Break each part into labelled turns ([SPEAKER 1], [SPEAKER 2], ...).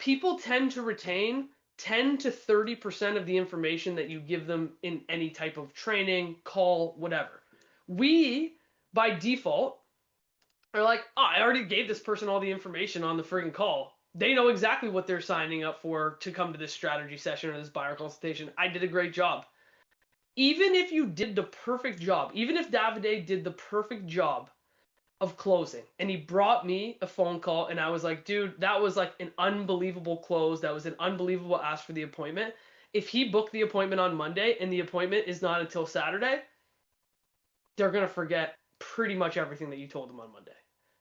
[SPEAKER 1] people tend to retain 10 to 30% of the information that you give them in any type of training, call, whatever. We, by default, are like, oh, I already gave this person all the information on the friggin' call. They know exactly what they're signing up for to come to this strategy session or this buyer consultation. I did a great job. Even if you did the perfect job, even if Davide did the perfect job of closing and he brought me a phone call and I was like, dude, that was like an unbelievable close. That was an unbelievable ask for the appointment. If he booked the appointment on Monday and the appointment is not until Saturday, they're going to forget pretty much everything that you told them on Monday.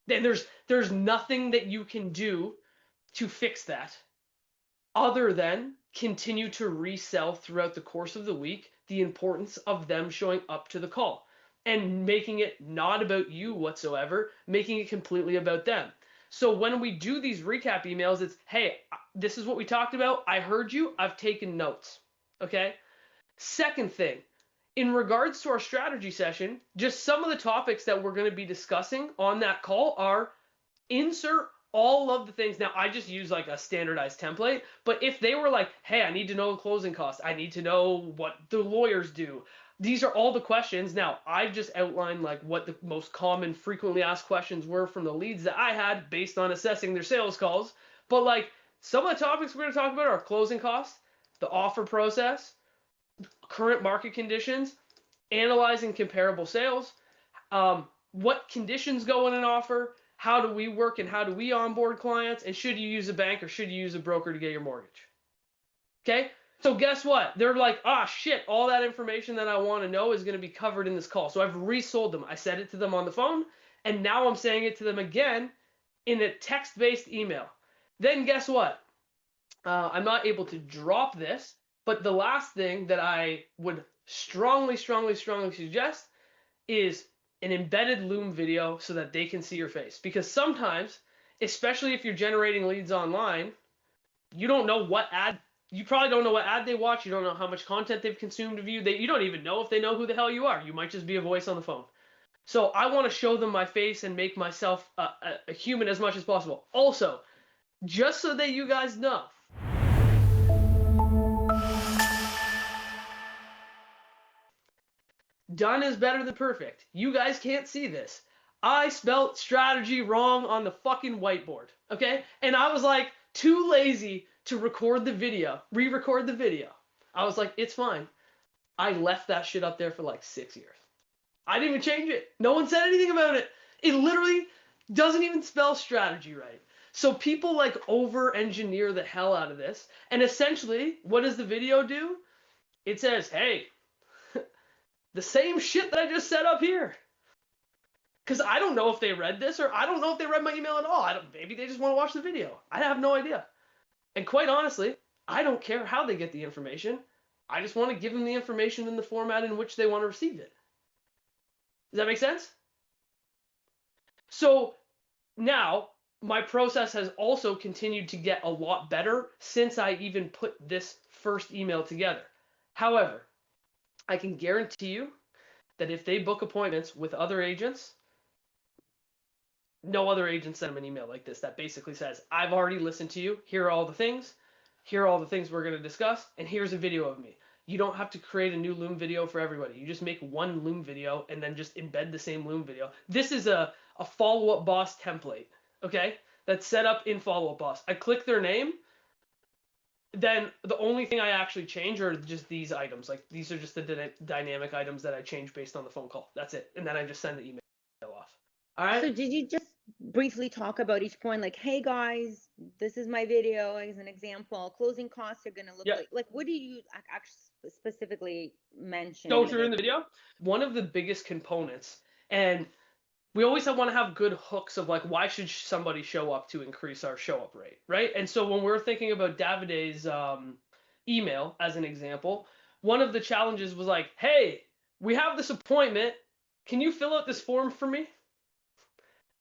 [SPEAKER 1] Then there's nothing that you can do to fix that other than continue to resell throughout the course of the week the importance of them showing up to the call and making it not about you whatsoever, making it completely about them. So when we do these recap emails, it's, hey, this is what we talked about. I heard you. I've taken notes. Okay? Second thing, in regards to our strategy session, just some of the topics that we're going to be discussing on that call are insert all of the things. Now, I just use like a standardized template, but if they were like, hey, I need to know the closing costs, I need to know what the lawyers do, these are all the questions. Now, I've just outlined like what the most common frequently asked questions were from the leads that I had based on assessing their sales calls. But like some of the topics we're going to talk about are closing costs, the offer process, current market conditions, analyzing comparable sales, what conditions go in an offer, how do we work and how do we onboard clients, and should you use a bank or should you use a broker to get your mortgage? Okay, so guess what? They're like, ah, shit, all that information that I want to know is going to be covered in this call. So I've resold them. I said it to them on the phone, and now I'm saying it to them again in a text-based email. Then guess what? I'm not able to drop this, but the last thing that I would strongly suggest is an embedded Loom video so that they can see your face. Because sometimes, especially if you're generating leads online, you don't know what ad, you probably don't know what ad they watch. You don't know how much content they've consumed of you. You don't even know if they know who the hell you are. You might just be a voice on the phone. So I want to show them my face and make myself a human as much as possible. Also, just so that you guys know, done is better than perfect. You guys can't see this. I spelt strategy wrong on the fucking whiteboard, okay? And I was like too lazy to record the video, re-record the video. I was like, it's fine. I left that shit up there for like 6 years. I didn't even change it. No one said anything about it. It literally doesn't even spell strategy right. So people like over-engineer the hell out of this. And essentially, what does the video do? It says, hey, the same shit that I just set up here. Because I don't know if they read this, or I don't know if they read my email at all. Maybe they just want to watch the video. I have no idea. And quite honestly, I don't care how they get the information. I just want to give them the information in the format in which they want to receive it. Does that make sense? So now my process has also continued to get a lot better since I even put this first email together. However, I can guarantee you that if they book appointments with other agents, no other agent sent them an email like this that basically says, I've already listened to you. Here are all the things. Here are all the things we're going to discuss. And here's a video of me. You don't have to create a new Loom video for everybody. You just make one Loom video and then just embed the same Loom video. This is a follow-up boss template, okay? That's set up in follow-up boss. I click their name. Then the only thing I actually change are just these items. Like these are just the dynamic items that I change based on the phone call. That's it. And then I just send the email off. All right.
[SPEAKER 2] So did you just briefly talk about each point? Like, hey guys, this is my video as an example. Closing costs are going to look like what do you actually specifically mention?
[SPEAKER 1] Go through in the video. One of the biggest components, and we always want to have good hooks of like, why should somebody show up to increase our show up rate, right? And so when we're thinking about Davide's email as an example, one of the challenges was like, hey, we have this appointment. Can you fill out this form for me?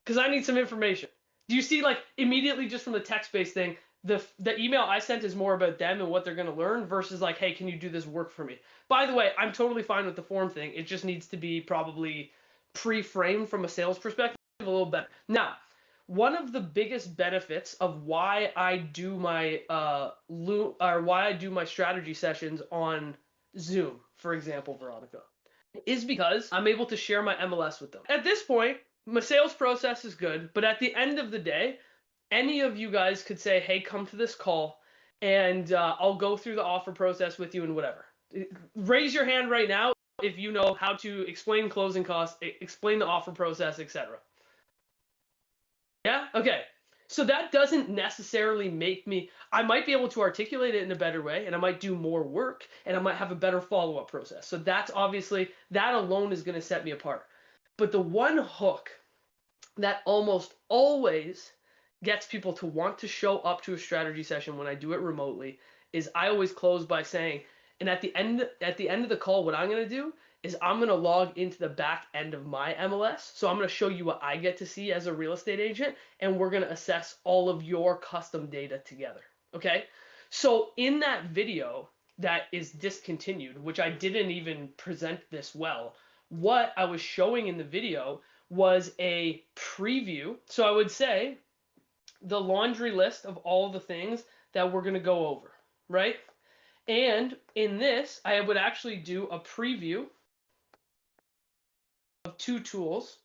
[SPEAKER 1] Because I need some information. Do you see like immediately just from the text-based thing, the email I sent is more about them and what they're going to learn versus like, hey, can you do this work for me? By the way, I'm totally fine with the form thing. It just needs to be probably pre-framed from a sales perspective a little better. Now, one of the biggest benefits of why I do my Loom, or why I do my strategy sessions on Zoom, for example, Veronica, is because I'm able to share my MLS with them. At this point, my sales process is good, but at the end of the day, any of you guys could say, hey, come to this call, and I'll go through the offer process with you and whatever. Raise your hand right now if you know how to explain closing costs, explain the offer process, etc. Yeah? Okay. So that doesn't necessarily make me, I might be able to articulate it in a better way, and I might do more work, and I might have a better follow-up process. So that's obviously, that alone is going to set me apart. But the one hook that almost always gets people to want to show up to a strategy session when I do it remotely is I always close by saying, and at the end of the call, what I'm going to do is I'm going to log into the back end of my MLS. So I'm going to show you what I get to see as a real estate agent, and we're going to assess all of your custom data together. Okay? So in that video that is discontinued, which I didn't even present this well, what I was showing in the video was a preview. So I would say the laundry list of all the things that we're going to go over, right? And in this, I would actually do a preview of 2 tools.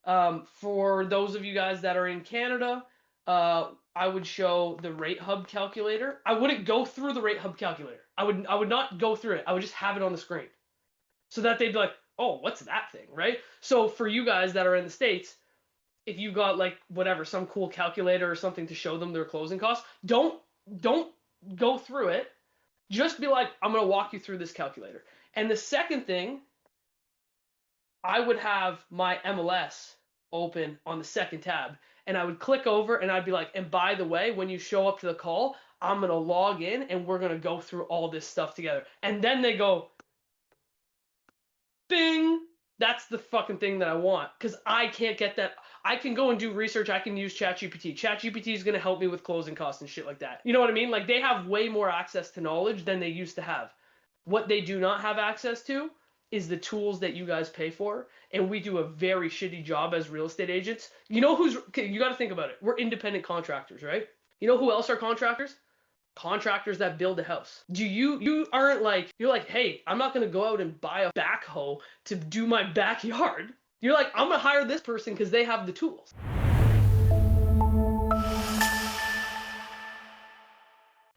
[SPEAKER 1] For those of you guys that are in Canada, I would show the rate hub calculator. I wouldn't go through the rate hub calculator. I would not go through it. I would just have it on the screen so that they'd be like, oh, what's that thing, right? So for you guys that are in the States, if you got like whatever, some cool calculator or something to show them their closing costs, don't go through it. Just be like, I'm going to walk you through this calculator. And the second thing, I would have my MLS open on the second tab, and I would click over and I'd be like, and by the way, when you show up to the call, I'm going to log in and we're going to go through all this stuff together. And then they go, bing, that's the fucking thing that I want, because I can't get that. I can go and do research. I can use ChatGPT. ChatGPT is going to help me with closing costs and shit like that. You know what I mean? Like, they have way more access to knowledge than they used to have. What they do not have access to is the tools that you guys pay for, and we do a very shitty job as real estate agents. You know who's, okay, you got to think about it. We're independent contractors, right? You know who else are contractors? Contractors that build a house. You aren't like, you're like, hey, I'm not going to go out and buy a backhoe to do my backyard. You're like, I'm going to hire this person because they have the tools.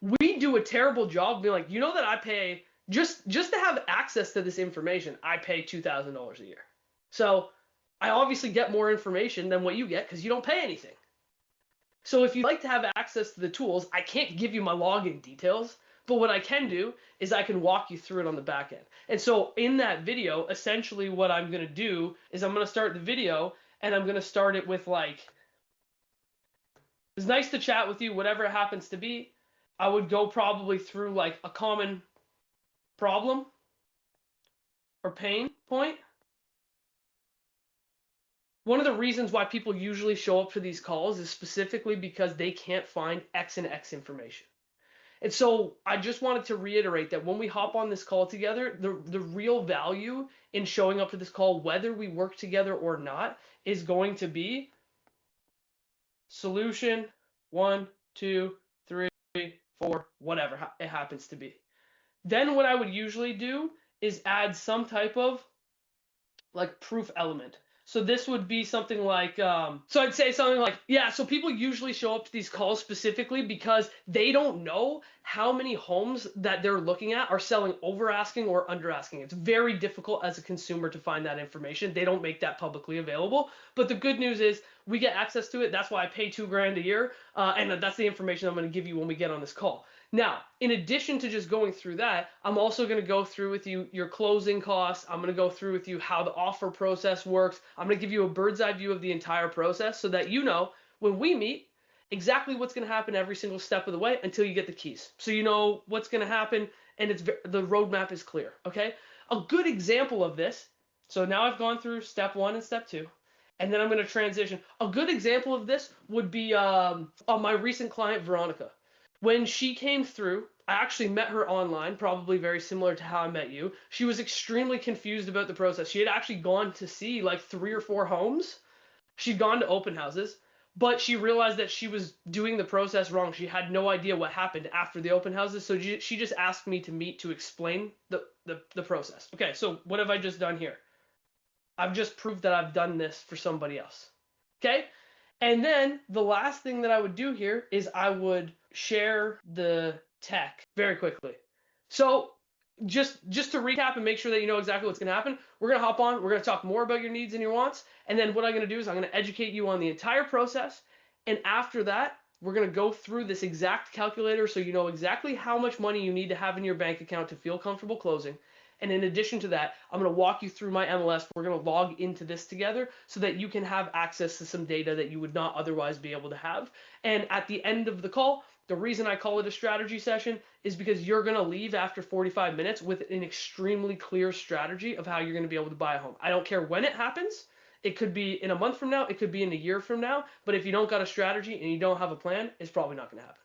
[SPEAKER 1] We do a terrible job being like, you know that I pay, just to have access to this information, I pay $2,000 a year. So I obviously get more information than what you get because you don't pay anything. So if you'd like to have access to the tools, I can't give you my login details, but what I can do is I can walk you through it on the back end. And so in that video, essentially what I'm going to do is I'm going to start the video, and I'm going to start it with like, it's nice to chat with you, whatever it happens to be. I would go probably through like a common problem or pain point. One of the reasons why people usually show up for these calls is specifically because they can't find X and X information. And so I just wanted to reiterate that when we hop on this call together, the real value in showing up to this call, whether we work together or not, is going to be solution 1, 2, 3, 4, whatever it happens to be. Then what I would usually do is add some type of like proof element. So this would be something like, so I'd say something like, yeah, so people usually show up to these calls specifically because they don't know how many homes that they're looking at are selling over asking or under asking. It's very difficult as a consumer to find that information. They don't make that publicly available. But the good news is we get access to it. That's why I pay $2,000 a year. And that's the information I'm going to give you when we get on this call. Now, in addition to just going through that, I'm also going to go through with you your closing costs. I'm going to go through with you how the offer process works. I'm going to give you a bird's eye view of the entire process so that you know when we meet exactly what's going to happen every single step of the way until you get the keys. So you know what's going to happen, and the roadmap is clear, okay? A good example of this, so now I've gone through step 1 and step 2, and then I'm going to transition. A good example of this would be my recent client, Veronica. When she came through, I actually met her online, probably very similar to how I met you. She was extremely confused about the process. She had actually gone to see like 3 or 4 homes. She'd gone to open houses, but she realized that she was doing the process wrong. She had no idea what happened after the open houses, so she just asked me to meet to explain the process. Okay, so what have I just done here? I've just proved that I've done this for somebody else. Okay? And then the last thing that I would do here is I would share the tech very quickly. So just to recap and make sure that you know exactly what's going to happen, we're going to hop on, we're going to talk more about your needs and your wants, and then what I'm going to do is I'm going to educate you on the entire process, and after that, we're going to go through this exact calculator so you know exactly how much money you need to have in your bank account to feel comfortable closing. And in addition to that, I'm going to walk you through my MLS. We're going to log into this together so that you can have access to some data that you would not otherwise be able to have. And at the end of the call, the reason I call it a strategy session is because you're going to leave after 45 minutes with an extremely clear strategy of how you're going to be able to buy a home. I don't care when it happens. It could be in a month from now. It could be in a year from now. But if you don't got a strategy and you don't have a plan, it's probably not going to happen.